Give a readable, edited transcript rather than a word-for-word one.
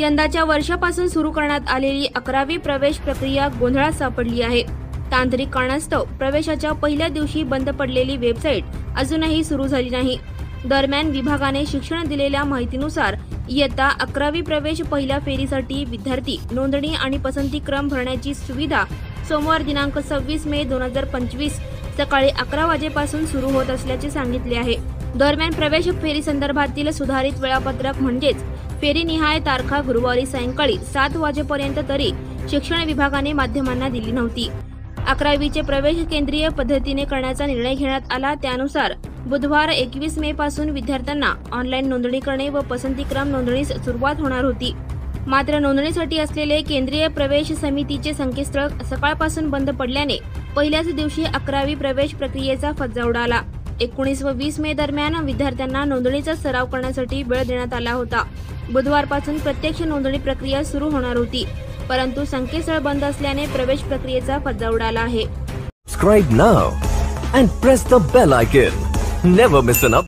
यंदाच्या वर्षापासून सुरू करण्यात आलेली 11वी प्रवेश प्रक्रिया गोंधळात सापडली आहे। तांत्रिक कारणास्तव प्रवेशाच्या पहिल्या दिवशी बंद पडलेली वेबसाईट अजूनही सुरू झाली नाही। दरम्यान विभागाने शिक्षण दिलेल्या माहितीनुसार इयत्ता 11वी प्रवेश पहिल्या फेरीसाठी विद्यार्थी नोंदणी आणि पसंती क्रम भरण्याची सुविधा सोमवार दिनांक 26 मे 2025 सकाळी 11 वाजेपासून सुरू होत असल्याचे सांगितले आहे। दरम्यान प्रवेश फेरी संदर्भातील सुधारित वेळापत्रक म्हणजेच फेरीनिहाय तारखा गुरुवारी सायंकाळी 7 वाजेपर्यंत तरी शिक्षण विभागाने माध्यमांना दिली नव्हती। 11वीचे प्रवेश केंद्रीय पद्धतीने करण्याचा निर्णय घेण्यात आला। त्यानुसार बुधवार 21 मे पासून विद्यार्थ्यांना ऑनलाईन नोंदणी करणे व पसंतीक्रम नोंदणीस सुरुवात होणार होती। मात्र नोंदणीसाठी असलेले केंद्रीय प्रवेश समितीचे संकेतस्थळ सकाळपासून बंद पडल्याने पहिल्याच दिवशी 11वी प्रवेश प्रक्रियेचा फज्जा उडाला। 19 व 20 मे दरम्यान विद्यार्थ्यांना नोंदणीचा सराव करण्यासाठी वेळ देण्यात आला होता। बुधवारपासून प्रत्यक्ष नोंदणी प्रक्रिया सुरू होणार होती, परंतु संकेतस्थळ बंद असल्याने प्रवेश प्रक्रियेचा फज्जा उडाला आहे। Subscribe now and press the bell icon. Never miss an update.